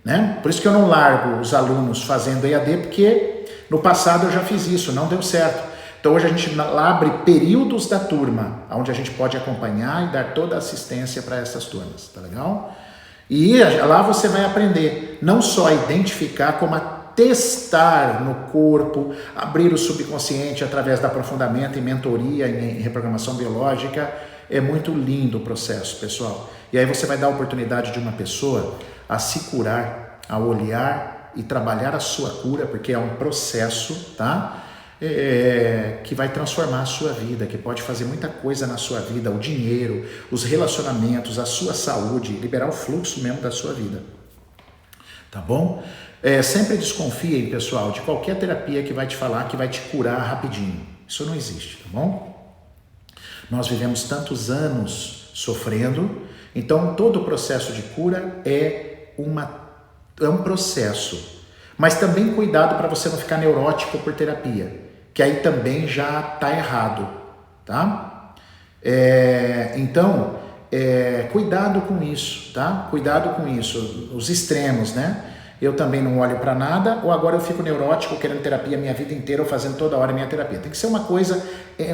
né? Por isso que eu não largo os alunos fazendo EAD, porque no passado eu já fiz isso, não deu certo. Então hoje a gente abre períodos da turma, onde a gente pode acompanhar e dar toda a assistência para essas turmas, tá legal? E lá você vai aprender não só a identificar, como a testar no corpo, abrir o subconsciente através do aprofundamento e mentoria em reprogramação biológica. É muito lindo o processo, pessoal. E aí você vai dar a oportunidade de uma pessoa a se curar, a olhar e trabalhar a sua cura, porque é um processo, tá? Que vai transformar a sua vida, que pode fazer muita coisa na sua vida, o dinheiro, os relacionamentos, a sua saúde, liberar o fluxo mesmo da sua vida, tá bom? Sempre desconfiem, pessoal, de qualquer terapia que vai te falar que vai te curar rapidinho, isso não existe, tá bom? Nós vivemos tantos anos sofrendo, então todo o processo de cura é um processo, mas também cuidado para você não ficar neurótico por terapia, que aí também já está errado, tá? Então, cuidado com isso, tá? Cuidado com isso, os extremos, né? Eu também não olho para nada, ou agora eu fico neurótico querendo terapia a minha vida inteira, ou fazendo toda hora a minha terapia. Tem que ser uma coisa,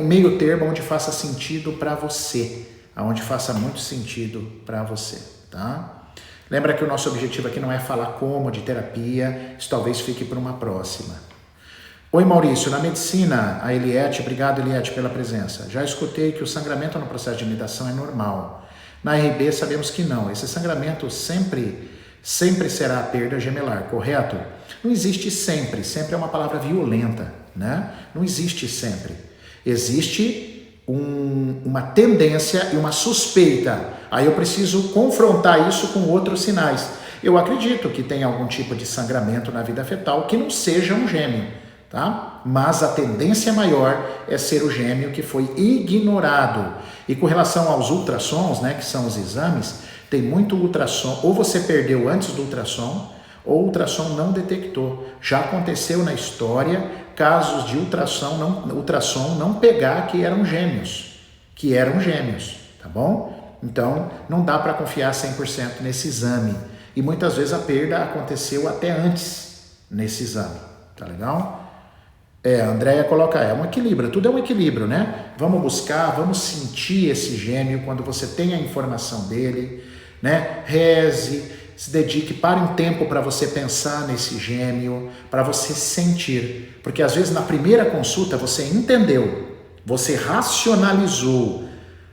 meio termo, onde faça sentido para você, onde faça muito sentido para você, tá? Lembra que o nosso objetivo aqui não é falar como de terapia, isso talvez fique para uma próxima. Oi Maurício, na medicina, a Eliette, obrigado Eliette pela presença. Já escutei que o sangramento no processo de imitação é normal. Na RB sabemos que não, esse sangramento sempre será a perda gemelar, correto? Não existe sempre, sempre é uma palavra violenta, né? Não existe sempre. Existe uma tendência e uma suspeita. Aí eu preciso confrontar isso com outros sinais. Eu acredito que tem algum tipo de sangramento na vida fetal que não seja um gêmeo, tá? Mas a tendência maior é ser o gêmeo que foi ignorado. E com relação aos ultrassons, né, que são os exames, tem muito ultrassom, ou você perdeu antes do ultrassom, ou o ultrassom não detectou. Já aconteceu na história casos de ultrassom não pegar que eram gêmeos, tá bom? Então, não dá para confiar 100% nesse exame. E muitas vezes a perda aconteceu até antes nesse exame, tá legal? A Andréia coloca, um equilíbrio, tudo é um equilíbrio, né? Vamos buscar, vamos sentir esse gêmeo quando você tem a informação dele, né? Reze, se dedique, pare um tempo para você pensar nesse gêmeo, para você sentir. Porque às vezes na primeira consulta você entendeu, você racionalizou,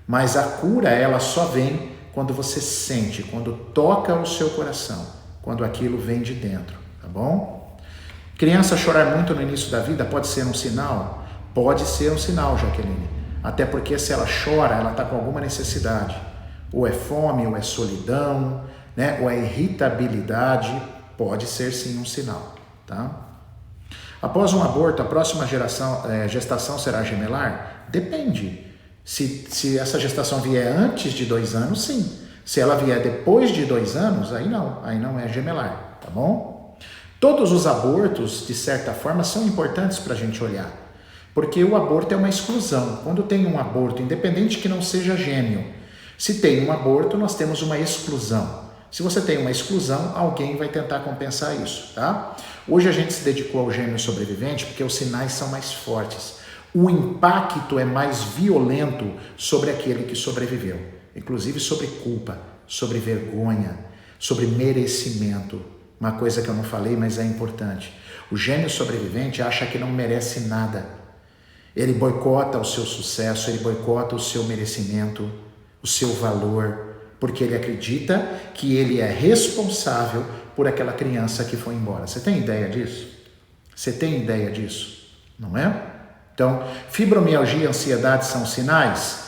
mas a cura ela só vem quando você sente, quando toca o seu coração, quando aquilo vem de dentro, tá bom? Criança chorar muito no início da vida pode ser um sinal? Pode ser um sinal, Jaqueline. Até porque se ela chora, ela está com alguma necessidade. Ou é fome, ou é solidão, né? Ou é irritabilidade. Pode ser sim um sinal, tá? Após um aborto, a próxima gestação será gemelar? Depende. Se essa gestação vier antes de 2 anos, sim. Se ela vier depois de 2 anos, aí não é gemelar, tá bom? Todos os abortos, de certa forma, são importantes para a gente olhar, porque o aborto é uma exclusão. Quando tem um aborto, independente que não seja gêmeo, se tem um aborto, nós temos uma exclusão. Se você tem uma exclusão, alguém vai tentar compensar isso, tá? Hoje a gente se dedicou ao gêmeo sobrevivente porque os sinais são mais fortes. O impacto é mais violento sobre aquele que sobreviveu, inclusive sobre culpa, sobre vergonha, sobre merecimento. Uma coisa que eu não falei, mas é importante. O gêmeo sobrevivente acha que não merece nada. Ele boicota o seu sucesso, ele boicota o seu merecimento, o seu valor, porque ele acredita que ele é responsável por aquela criança que foi embora. Você tem ideia disso? Você tem ideia disso? Não é? Então, fibromialgia e ansiedade são sinais?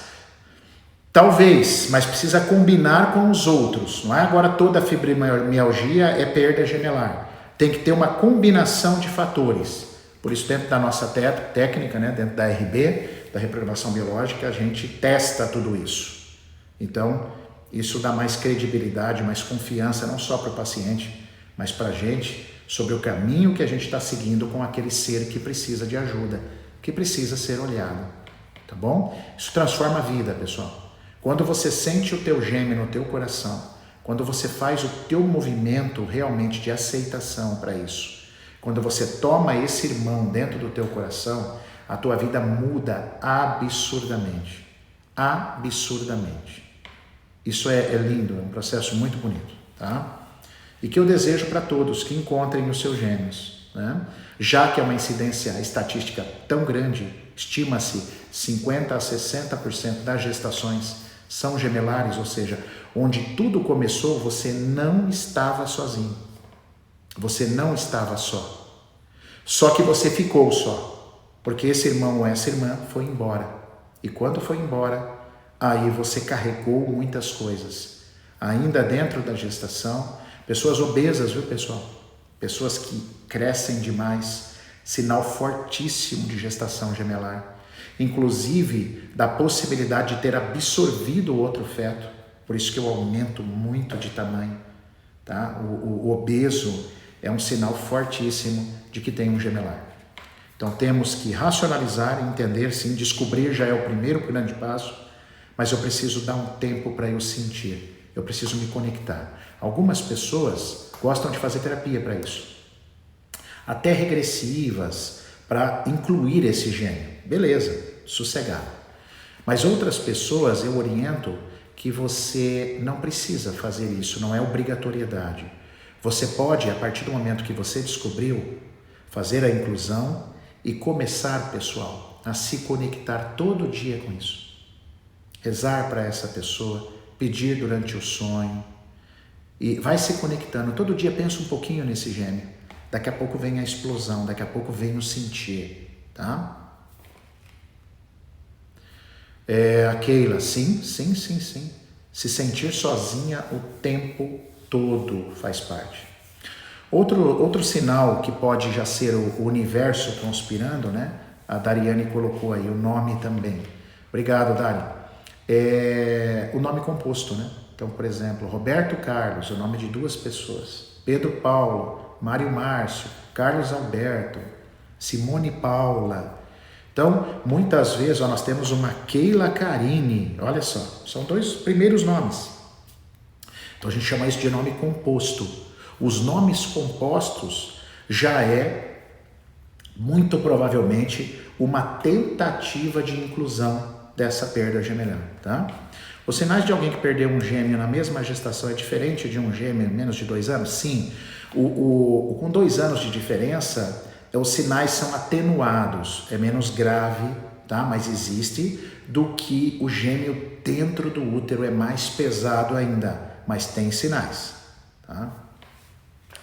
Talvez, mas precisa combinar com os outros. Não é agora toda fibromialgia é perda gemelar. Tem que ter uma combinação de fatores. Por isso, dentro da nossa técnica, né, dentro da RB, da reprogramação biológica, a gente testa tudo isso. Então, isso dá mais credibilidade, mais confiança, não só para o paciente, mas para a gente, sobre o caminho que a gente está seguindo com aquele ser que precisa de ajuda, que precisa ser olhado, tá bom? Isso transforma a vida, pessoal. Quando você sente o teu gêmeo no teu coração, quando você faz o teu movimento realmente de aceitação para isso, quando você toma esse irmão dentro do teu coração, a tua vida muda absurdamente. Absurdamente. Isso é lindo, é um processo muito bonito, tá? E que eu desejo para todos que encontrem os seus gêmeos, né? Já que é uma incidência estatística tão grande, estima-se 50% a 60% das gestações são gemelares, ou seja, onde tudo começou, você não estava sozinho. Você não estava só. Só que você ficou só, porque esse irmão ou essa irmã foi embora. E quando foi embora, aí você carregou muitas coisas. Ainda dentro da gestação, pessoas obesas, viu, pessoal? Pessoas que crescem demais, sinal fortíssimo de gestação gemelar. Inclusive, da possibilidade de ter absorvido o outro feto. Por isso que eu aumento muito de tamanho. Tá? O obeso é um sinal fortíssimo de que tem um gemelar. Então temos que racionalizar e entender, sim, descobrir já é o primeiro grande passo, mas eu preciso dar um tempo para eu sentir, eu preciso me conectar. Algumas pessoas gostam de fazer terapia para isso, até regressivas, para incluir esse gênio. Beleza, sossegado. Mas outras pessoas eu oriento que você não precisa fazer isso, não é obrigatoriedade. Você pode, a partir do momento que você descobriu, fazer a inclusão e começar, pessoal, a se conectar todo dia com isso. Rezar para essa pessoa, pedir durante o sonho e vai se conectando. Todo dia pensa um pouquinho nesse gêmeo. Daqui a pouco vem a explosão, daqui a pouco vem o sentir, tá? A Keila, sim. Se sentir sozinha o tempo todo faz parte. Outro sinal que pode já ser o universo conspirando, né? A Dariane colocou aí o nome também. Obrigado, Dari. O nome composto, né? Então, por exemplo, Roberto Carlos, o nome de 2 pessoas. Pedro Paulo, Mário Márcio, Carlos Alberto, Simone Paula. Então, muitas vezes nós temos uma Keila Karine, olha só, são 2 primeiros nomes. Então a gente chama isso de nome composto. Os nomes compostos já é, muito provavelmente, uma tentativa de inclusão dessa perda gemelar, tá? Os sinais de alguém que perdeu um gêmeo na mesma gestação é diferente de um gêmeo em menos de 2 anos? Sim. Com 2 anos de diferença, os sinais são atenuados, é menos grave, tá? Mas existe, do que o gêmeo dentro do útero, é mais pesado ainda, mas tem sinais, tá?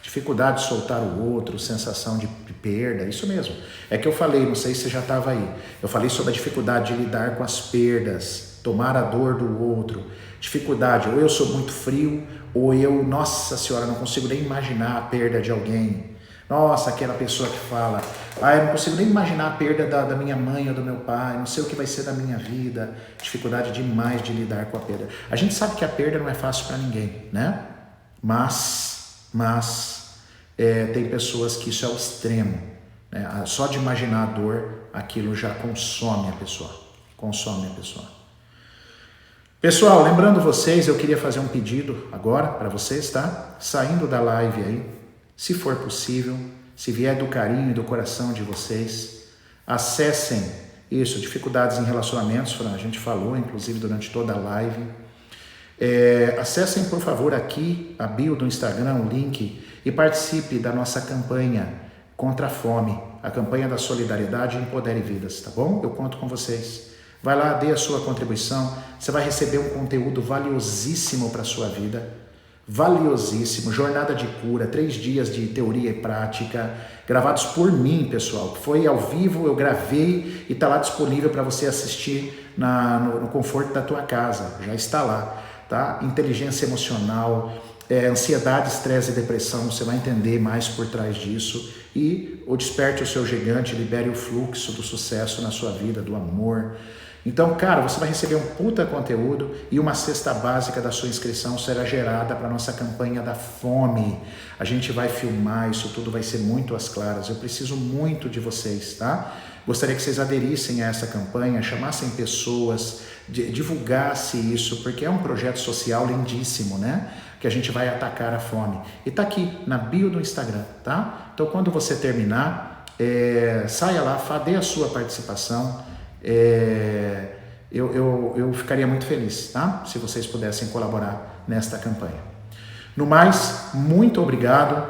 Dificuldade de soltar o outro, sensação de perda, isso mesmo. É que eu falei, não sei se você já estava aí, eu falei sobre a dificuldade de lidar com as perdas, tomar a dor do outro, dificuldade, ou eu sou muito frio, ou eu, nossa senhora, não consigo nem imaginar a perda de alguém. Nossa, aquela pessoa que fala, eu não consigo nem imaginar a perda da minha mãe ou do meu pai, não sei o que vai ser da minha vida, dificuldade demais de lidar com a perda. A gente sabe que a perda não é fácil para ninguém, né? Mas tem pessoas que isso é o extremo, né? Só de imaginar a dor, aquilo já consome a pessoa, Pessoal, lembrando vocês, eu queria fazer um pedido agora para vocês, tá? Saindo da live aí, se for possível, se vier do carinho e do coração de vocês, acessem isso, dificuldades em relacionamentos, a gente falou, inclusive durante toda a live. Acessem, por favor, aqui a bio do Instagram, o link, e participe da nossa campanha contra a fome, a campanha da solidariedade Empodere Vidas, tá bom? Eu conto com vocês. Vai lá, dê a sua contribuição, você vai receber um conteúdo valiosíssimo para a sua vida, valiosíssimo, jornada de cura, 3 dias de teoria e prática, gravados por mim, pessoal, foi ao vivo, eu gravei e está lá disponível para você assistir no conforto da tua casa, já está lá, tá? Inteligência emocional, ansiedade, estresse e depressão, você vai entender mais por trás disso, e o Desperte o Seu Gigante, libere o fluxo do sucesso na sua vida, do amor. Então, cara, você vai receber um puta conteúdo e uma cesta básica da sua inscrição será gerada para a nossa campanha da fome. A gente vai filmar, isso tudo vai ser muito às claras. Eu preciso muito de vocês, tá? Gostaria que vocês aderissem a essa campanha, chamassem pessoas, divulgassem isso, porque é um projeto social lindíssimo, né? Que a gente vai atacar a fome. E tá aqui na bio do Instagram, tá? Então, quando você terminar, saia lá, dê a sua participação. Eu ficaria muito feliz, tá? Se vocês pudessem colaborar nesta campanha. No mais, muito obrigado.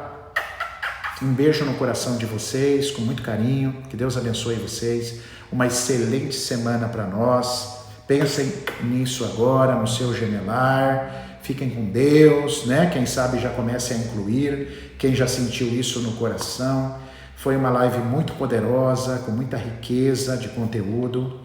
Um beijo no coração de vocês, com muito carinho. Que Deus abençoe vocês. Uma excelente semana para nós. Pensem nisso agora, no seu gemelar. Fiquem com Deus, né? Quem sabe já comece a incluir. Quem já sentiu isso no coração. Foi uma live muito poderosa, com muita riqueza de conteúdo.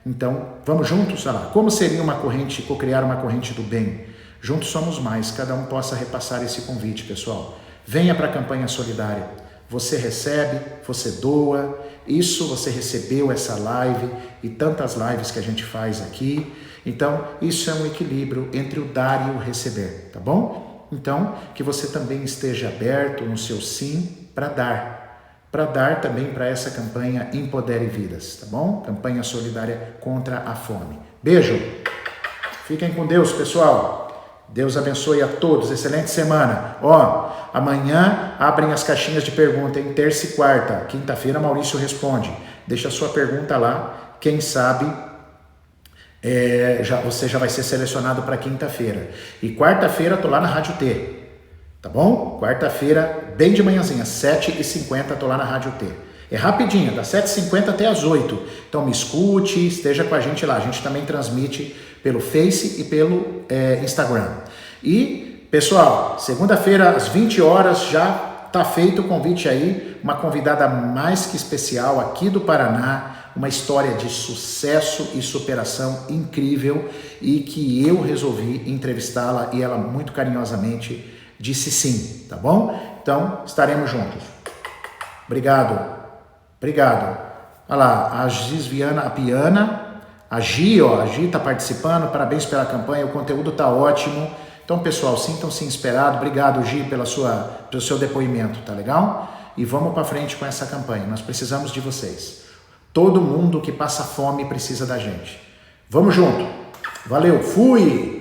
Então, vamos juntos? Olha lá. Como seria uma corrente, co-criar uma corrente do bem? Juntos somos mais, cada um possa repassar esse convite, pessoal. Venha para a campanha solidária. Você recebe, você doa. Isso, você recebeu essa live e tantas lives que a gente faz aqui. Então, isso é um equilíbrio entre o dar e o receber, tá bom? Então, que você também esteja aberto no seu sim para dar também para essa campanha Empodere Vidas, tá bom? Campanha solidária contra a fome. Beijo! Fiquem com Deus, pessoal! Deus abençoe a todos, excelente semana! Amanhã abrem as caixinhas de pergunta, em terça e quarta. Quinta-feira Maurício responde. Deixa a sua pergunta lá, quem sabe... você já vai ser selecionado para quinta-feira. E quarta-feira eu tô lá na Rádio T, tá bom? Quarta-feira, bem de manhãzinha, 7h50, tô lá na Rádio T. É rapidinho, das 7h50 até as 8h. Então me escute, esteja com a gente lá. A gente também transmite pelo Face e pelo Instagram. E, pessoal, segunda-feira às 20 horas já tá feito o convite aí. Uma convidada mais que especial aqui do Paraná. Uma história de sucesso e superação incrível e que eu resolvi entrevistá-la e ela muito carinhosamente disse sim, tá bom? Então, estaremos juntos. Obrigado. Olha lá, a Gisviana, a Piana, a Gi tá participando, parabéns pela campanha, o conteúdo tá ótimo. Então, pessoal, sintam-se inspirados. Obrigado, Gi, pelo seu depoimento, tá legal? E vamos para frente com essa campanha, nós precisamos de vocês. Todo mundo que passa fome precisa da gente. Vamos junto. Valeu, fui!